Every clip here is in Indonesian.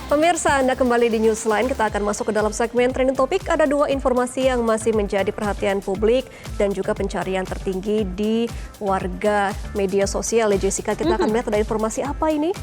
Pemirsa, Anda kembali di Newsline. Kita akan masuk ke dalam segmen trending topik. Ada dua informasi yang masih menjadi perhatian publik dan juga pencarian tertinggi di warga media sosial. Jessica, kita akan melihat ada informasi apa ini?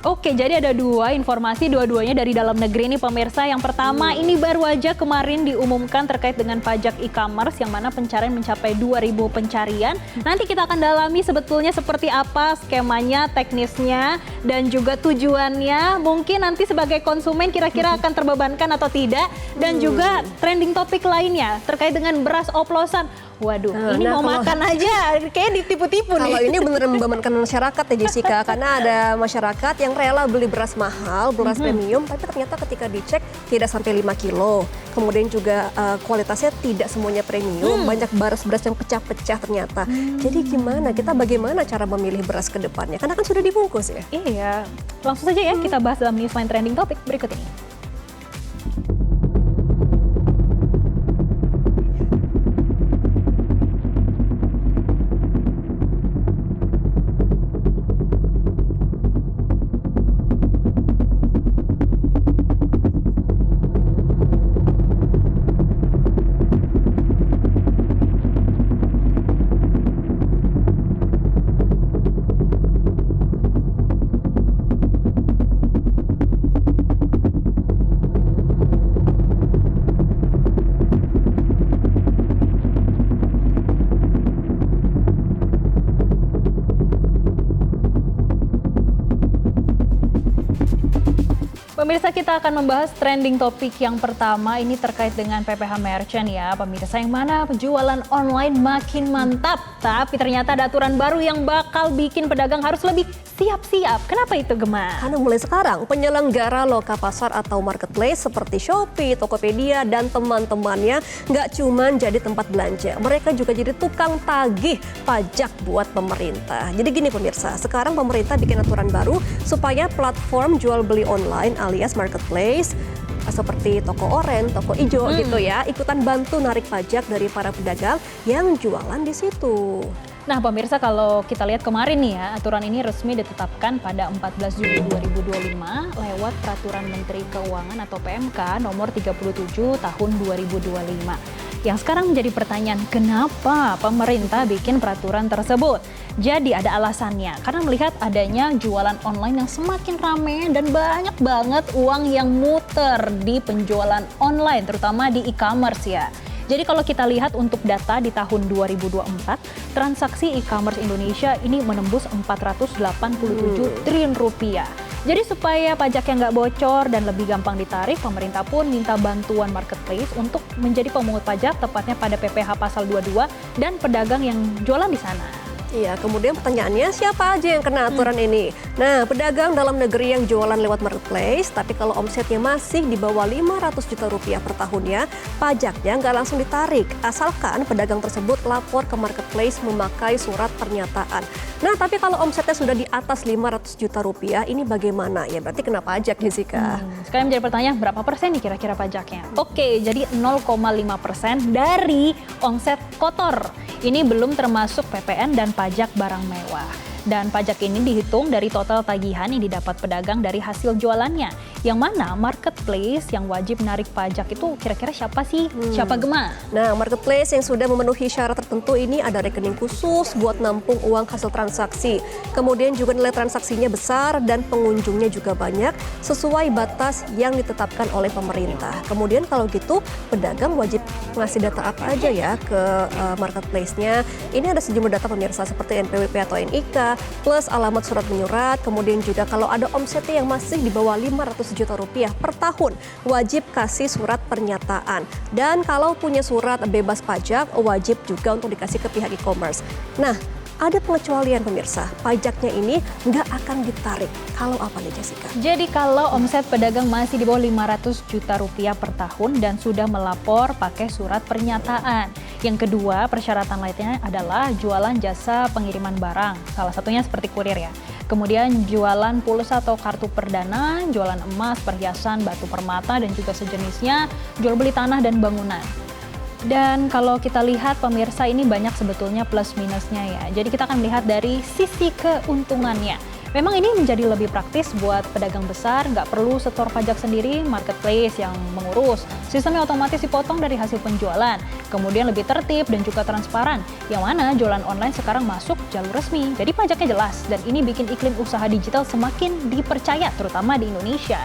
Oke, jadi ada dua informasi, dua-duanya dari dalam negeri nih pemirsa. Yang pertama, ini baru aja kemarin diumumkan terkait dengan pajak e-commerce yang mana pencarian mencapai 2.000 pencarian. Nanti kita akan dalami sebetulnya seperti apa skemanya, teknisnya, dan juga tujuannya. Mungkin nanti sebagai konsumen kira-kira akan terbebankan atau tidak. Dan juga trending topik lainnya terkait dengan beras oplosan. Waduh, ini mau makan aja, kayak ditipu-tipu nih. Kalau ini benar membebankan masyarakat ya Jessica, karena ada masyarakat yang rela beli beras mahal, beras premium, tapi ternyata ketika dicek tidak sampai 5 kilo. Kemudian juga kualitasnya tidak semuanya premium, banyak beras-beras yang pecah-pecah ternyata. Jadi gimana, bagaimana cara memilih beras ke depannya? Karena kan sudah dibungkus ya. Iya, langsung saja ya kita bahas dalam Newsline Trending Topik berikut ini. Pemirsa, kita akan membahas trending topik yang pertama ini terkait dengan PPH Merchant ya pemirsa, yang mana penjualan online makin mantap. Tapi ternyata ada aturan baru yang bakal bikin pedagang harus lebih siap-siap. Kenapa itu, Gemma? Karena mulai sekarang penyelenggara loka pasar atau marketplace seperti Shopee, Tokopedia, dan teman-temannya nggak cuma jadi tempat belanja. Mereka juga jadi tukang tagih pajak buat pemerintah. Jadi gini pemirsa, sekarang pemerintah bikin aturan baru supaya platform jual beli online alias marketplace seperti toko oren, toko ijo gitu ya, ikutan bantu narik pajak dari para pedagang yang jualan di situ. Nah pemirsa, kalau kita lihat kemarin nih ya, aturan ini resmi ditetapkan pada 14 Juli 2025 lewat Peraturan Menteri Keuangan atau PMK nomor 37 tahun 2025. Yang sekarang menjadi pertanyaan, kenapa pemerintah bikin peraturan tersebut? Jadi ada alasannya, karena melihat adanya jualan online yang semakin ramai dan banyak banget uang yang muter di penjualan online, terutama di e-commerce ya. Jadi kalau kita lihat untuk data di tahun 2024, transaksi e-commerce Indonesia ini menembus 487 triliun rupiah. Jadi supaya pajaknya nggak bocor dan lebih gampang ditarik, pemerintah pun minta bantuan marketplace untuk menjadi pemungut pajak, tepatnya pada PPh pasal 22 dan pedagang yang jualan di sana. Iya, kemudian pertanyaannya siapa aja yang kena aturan ini? Nah, pedagang dalam negeri yang jualan lewat marketplace, tapi kalau omsetnya masih di bawah 500 juta rupiah per tahunnya, pajaknya nggak langsung ditarik, asalkan pedagang tersebut lapor ke marketplace memakai surat pernyataan. Nah, tapi kalau omsetnya sudah di atas 500 juta rupiah, ini bagaimana? Ya berarti kena pajak, Jessica. Sekarang menjadi pertanyaan, berapa persen nih kira-kira pajaknya? Oke, jadi 0,5% dari omset kotor. Ini belum termasuk PPN dan pajak barang mewah. Dan pajak ini dihitung dari total tagihan yang didapat pedagang dari hasil jualannya. Yang mana marketplace yang wajib menarik pajak itu kira-kira siapa sih? Siapa, Gemma? Nah, marketplace yang sudah memenuhi syarat tertentu ini ada rekening khusus buat nampung uang hasil transaksi. Kemudian juga nilai transaksinya besar dan pengunjungnya juga banyak sesuai batas yang ditetapkan oleh pemerintah. Kemudian kalau gitu pedagang wajib ngasih data apa aja ya ke marketplace-nya. Ini ada sejumlah data pemirsa seperti NPWP atau NIK, plus alamat surat menyurat, kemudian juga kalau ada omsetnya yang masih di bawah 500 juta rupiah per tahun, wajib kasih surat pernyataan. Dan kalau punya surat bebas pajak, wajib juga untuk dikasih ke pihak e-commerce. Nah, ada pengecualian pemirsa, pajaknya ini nggak akan ditarik. Kalau apa nih Jessica? Jadi kalau omset pedagang masih di bawah 500 juta rupiah per tahun dan sudah melapor pakai surat pernyataan. Yang kedua, persyaratan lainnya adalah jualan jasa pengiriman barang, salah satunya seperti kurir ya. Kemudian jualan pulsa atau kartu perdana, jualan emas, perhiasan, batu permata, dan juga sejenisnya, jual beli tanah dan bangunan. Dan kalau kita lihat pemirsa, ini banyak sebetulnya plus minusnya ya. Jadi kita akan melihat dari sisi keuntungannya. Memang ini menjadi lebih praktis buat pedagang besar, nggak perlu setor pajak sendiri, marketplace yang mengurus. Sistemnya otomatis dipotong dari hasil penjualan. Kemudian lebih tertib dan juga transparan. Yang mana jualan online sekarang masuk jalur resmi. Jadi pajaknya jelas dan ini bikin iklim usaha digital semakin dipercaya terutama di Indonesia.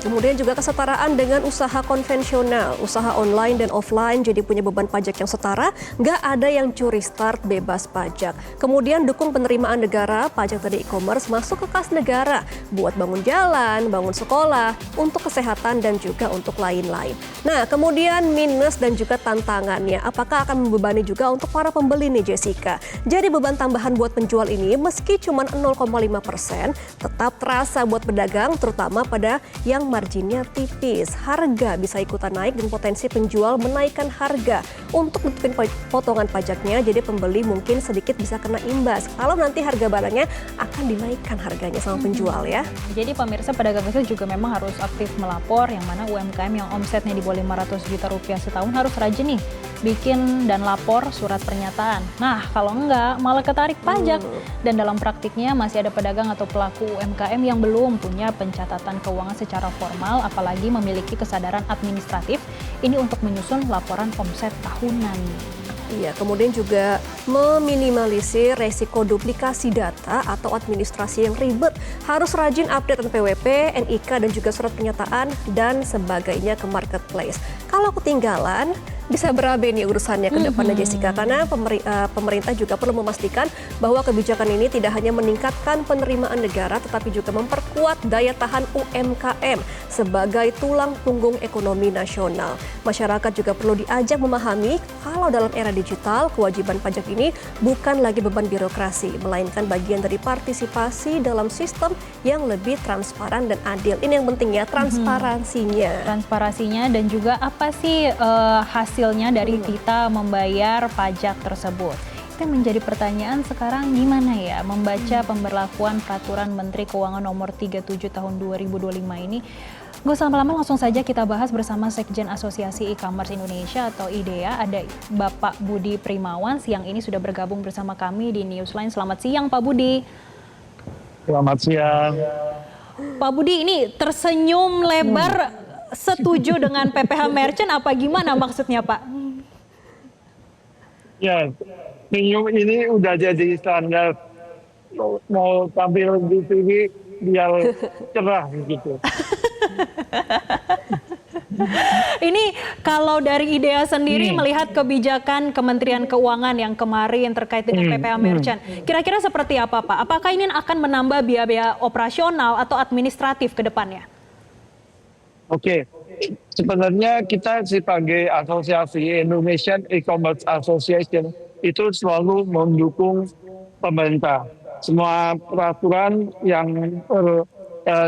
Kemudian juga kesetaraan dengan usaha konvensional, usaha online dan offline jadi punya beban pajak yang setara, nggak ada yang curi start bebas pajak. Kemudian dukung penerimaan negara, pajak dari e-commerce masuk ke kas negara buat bangun jalan, bangun sekolah, untuk kesehatan dan juga untuk lain-lain. Nah, kemudian minus dan juga tantangannya, apakah akan membebani juga untuk para pembeli nih Jessica? Jadi beban tambahan buat penjual ini meski cuma 0,5%, tetap terasa buat pedagang terutama pada yang marginnya tipis. Harga bisa ikutan naik dan potensi penjual menaikkan harga untuk nutupin potongan pajaknya, jadi pembeli mungkin sedikit bisa kena imbas kalau nanti harga barangnya akan dinaikkan harganya sama penjual ya. Jadi pemirsa, pedagang kecil juga memang harus aktif melapor, yang mana UMKM yang omsetnya di bawah 500 juta rupiah setahun harus rajin nih bikin dan lapor surat pernyataan. Nah, kalau enggak malah ketarik pajak. Dan dalam praktiknya masih ada pedagang atau pelaku UMKM yang belum punya pencatatan keuangan secara formal, apalagi memiliki kesadaran administratif ini untuk menyusun laporan omset tahunan. Iya, kemudian juga meminimalisir resiko duplikasi data atau administrasi yang ribet. Harus rajin update NPWP, NIK, dan juga surat pernyataan dan sebagainya ke marketplace. Kalau ketinggalan, bisa berabe nih urusannya ke depannya Jessica, karena pemerintah juga perlu memastikan bahwa kebijakan ini tidak hanya meningkatkan penerimaan negara tetapi juga memperkuat daya tahan UMKM sebagai tulang punggung ekonomi nasional. Masyarakat juga perlu diajak memahami kalau dalam era digital kewajiban pajak ini bukan lagi beban birokrasi, melainkan bagian dari partisipasi dalam sistem yang lebih transparan dan adil. Ini yang penting ya, transparansinya. Transparansinya dan juga apa sih hasilnya dari kita membayar pajak tersebut. Itu yang menjadi pertanyaan sekarang, gimana ya membaca pemberlakuan Peraturan Menteri Keuangan Nomor 37 Tahun 2025 ini. Gak usah lama-lama, langsung saja kita bahas bersama Sekjen Asosiasi E-Commerce Indonesia atau IDEA, ada Bapak Budi Primawan. Siang ini sudah bergabung bersama kami di Newsline. Selamat siang Pak Budi. Selamat siang. Pak Budi ini tersenyum lebar, setuju dengan PPh Merchant apa gimana maksudnya Pak? Ya, senyum ini udah jadi standar. Mau tampil di TV biar cerah gitu. Ini kalau dari IDEA sendiri melihat kebijakan Kementerian Keuangan yang kemarin terkait dengan PPh Merchant, kira-kira seperti apa Pak? Apakah ini akan menambah biaya operasional atau administratif ke depannya? Oke, sebenarnya kita sebagai asosiasi Indonesian E-Commerce Association itu selalu mendukung pemerintah. Semua peraturan yang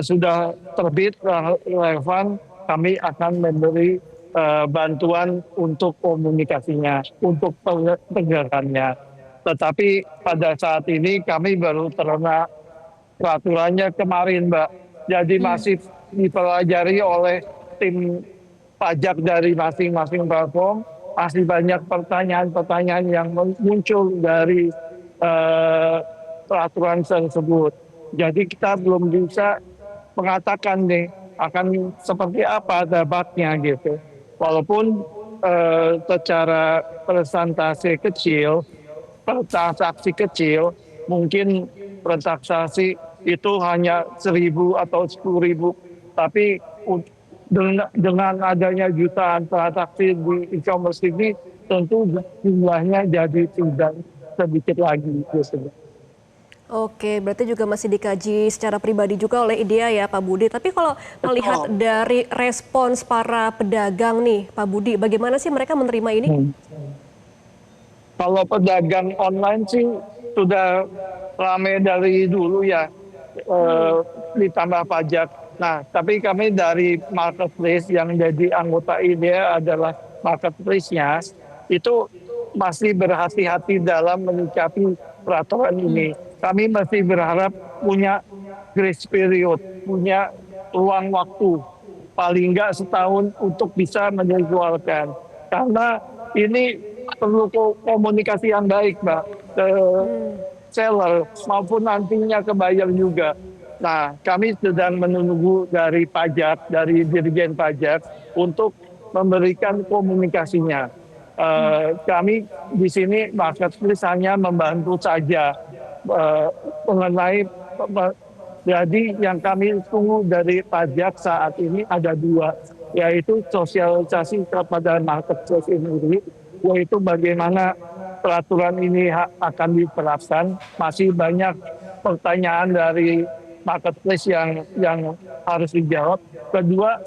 sudah terbit relevan, kami akan memberi bantuan untuk komunikasinya, untuk penegakannya. Tetapi pada saat ini kami baru terima peraturannya kemarin, Mbak. Jadi masih dipelajari oleh tim pajak dari masing-masing platform. Masih banyak pertanyaan-pertanyaan yang muncul dari peraturan tersebut. Jadi kita belum bisa mengatakan nih akan seperti apa dampaknya gitu. Walaupun secara presentasi kecil, transaksi kecil, mungkin transaksi itu hanya 1.000 atau 10.000, tapi dengan adanya jutaan transaksi di e-commerce ini, tentu jumlahnya jadi tidak sedikit lagi. Gitu. Oke, berarti juga masih dikaji secara pribadi juga oleh IDEA ya Pak Budi. Tapi kalau melihat dari respons para pedagang nih Pak Budi, bagaimana sih mereka menerima ini? Kalau pedagang online sih sudah ramai dari dulu ya, ditambah pajak. Nah, tapi kami dari marketplace yang jadi anggota IDEA adalah marketplace-nya, itu masih berhati-hati dalam menyikapi peraturan ini. Kami masih berharap punya grace period, punya ruang waktu, paling nggak setahun untuk bisa menyesuaikan. Karena ini perlu komunikasi yang baik, Mbak. seller maupun nantinya ke buyer juga. Nah, kami sedang menunggu dari pajak, dari Dirjen Pajak untuk memberikan komunikasinya. Kami di sini marketplace hanya membantu saja mengenai jadi yang kami tunggu dari pajak saat ini ada dua, yaitu sosialisasi kepada marketplace ini, yaitu bagaimana peraturan ini akan diterapkan. Masih banyak pertanyaan dari marketplace yang harus dijawab. Kedua,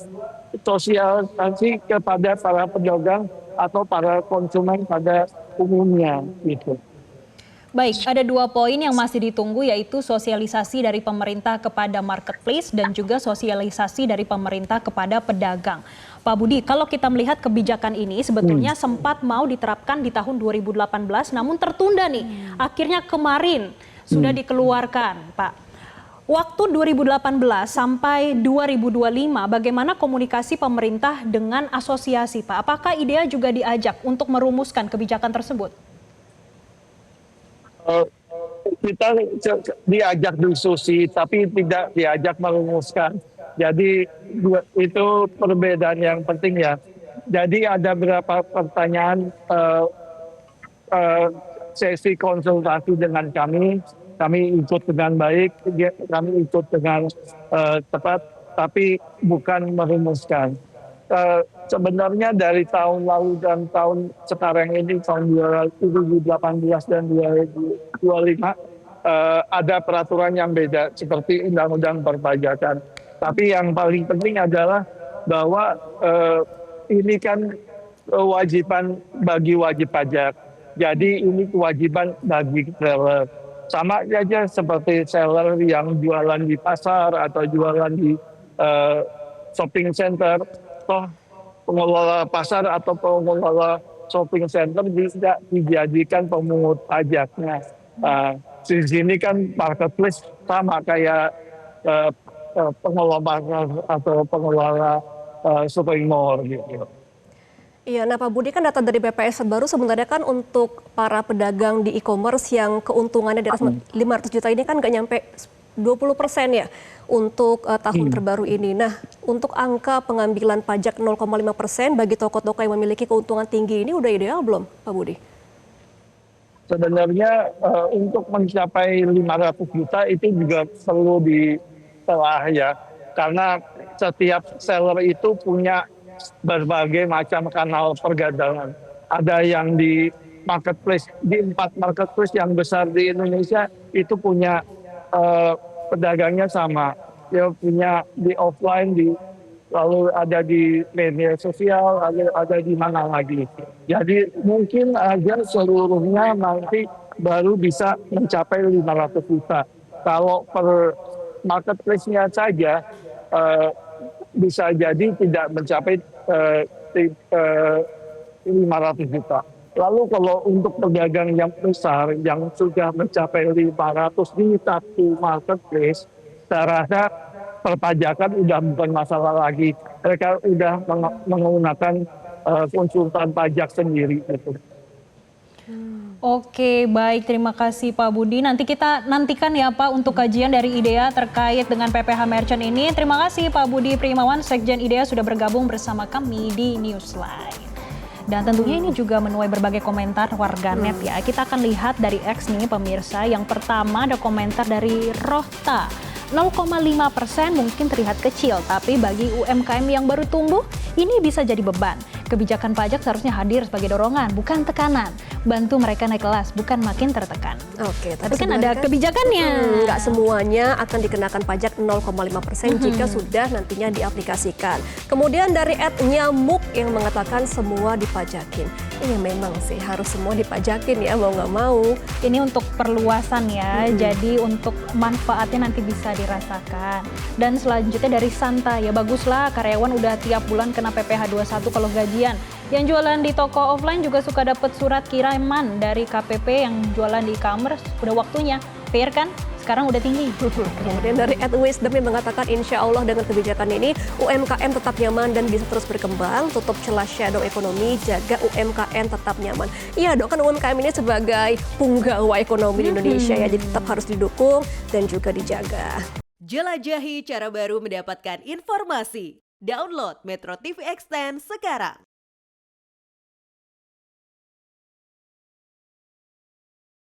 sosialisasi kepada para pedagang atau para konsumen pada umumnya gitu. Baik, ada 2 poin yang masih ditunggu, yaitu sosialisasi dari pemerintah kepada marketplace dan juga sosialisasi dari pemerintah kepada pedagang. Pak Budi, kalau kita melihat kebijakan ini sebetulnya sempat mau diterapkan di tahun 2018 namun tertunda nih. Akhirnya kemarin sudah dikeluarkan, Pak. Waktu 2018 sampai 2025, bagaimana komunikasi pemerintah dengan asosiasi, Pak? Apakah IDEA juga diajak untuk merumuskan kebijakan tersebut? Kita diajak diskusi tapi tidak diajak merumuskan. Jadi itu perbedaan yang penting ya. Jadi ada beberapa pertanyaan sesi konsultasi dengan kami ikut dengan baik, kami ikut dengan tepat, tapi bukan merumuskan. Sebenarnya dari tahun lalu dan tahun sekarang ini, tahun 2018 dan 2025, ada peraturan yang beda seperti undang-undang perpajakan. Tapi yang paling penting adalah bahwa ini kan kewajiban bagi wajib pajak. Jadi ini kewajiban bagi seller. Sama saja seperti seller yang jualan di pasar atau jualan di shopping center. Toh pengelola pasar atau pengelola shopping center bisa dijadikan pemungut pajaknya. Di sini kan marketplace sama kayak pengelola pasar atau pengelola shopping mall gitu. Iya, nah Pak Budi, kan data dari BPS baru sebenarnya kan untuk para pedagang di e-commerce yang keuntungannya di atas 500 juta ini kan nggak nyampe 20% ya untuk tahun terbaru ini. Nah, untuk angka pengambilan pajak 0,5% bagi toko-toko yang memiliki keuntungan tinggi ini udah ideal belum, Pak Budi? Sebenarnya untuk mencapai 500 juta itu juga perlu ditelah ya. Karena setiap seller itu punya berbagai macam kanal perdagangan. Ada yang di marketplace, di 4 marketplace yang besar di Indonesia itu punya pedagangnya sama. Dia punya di offline, lalu ada di media sosial, ada di mana lagi. Jadi mungkin aja seluruhnya nanti baru bisa mencapai 500 juta. Kalau per marketplace-nya saja bisa jadi tidak mencapai 500 juta. Lalu kalau untuk pedagang yang besar yang sudah mencapai 500 di satu marketplace, saya rasa perpajakan udah bukan masalah lagi. Mereka udah menggunakan konsultan pajak sendiri gitu. Oke, baik, terima kasih Pak Budi. Nanti kita nantikan ya Pak untuk kajian dari IDEA terkait dengan PPh Merchant ini. Terima kasih Pak Budi Primawan, Sekjen IDEA sudah bergabung bersama kami di Newsline. Dan tentunya ini juga menuai berbagai komentar warganet ya. Kita akan lihat dari X nih pemirsa. Yang pertama ada komentar dari Rohta. 0,5% mungkin terlihat kecil, tapi bagi UMKM yang baru tumbuh, ini bisa jadi beban. Kebijakan pajak seharusnya hadir sebagai dorongan, bukan tekanan. Bantu mereka naik kelas, bukan makin tertekan. Oke, tapi kan ada kebijakannya. Nggak semuanya akan dikenakan pajak 0,5% jika sudah nantinya diaplikasikan. Kemudian dari @nyamuk yang mengatakan semua dipajakin. Ini memang sih harus semua dipajakin ya, mau nggak mau. Ini untuk perluasan ya, jadi untuk manfaatnya nanti bisa dirasakan. Dan selanjutnya dari Santa, ya baguslah karyawan udah tiap bulan kena PPh 21 kalau gajian. Yang jualan di toko offline juga suka dapat surat kiriman dari KPP, yang jualan di e-commerce udah waktunya. Fair kan? sekarang udah tinggi. Kemudian dari @wisdom yang mengatakan insya Allah dengan kebijakan ini UMKM tetap nyaman dan bisa terus berkembang, tutup celah shadow ekonomi, jaga UMKM tetap nyaman. Iya dong, kan UMKM ini sebagai punggawa ekonomi di Indonesia ya, jadi tetap harus didukung dan juga dijaga. Jelajahi cara baru mendapatkan informasi. Download Metro TV Extend sekarang.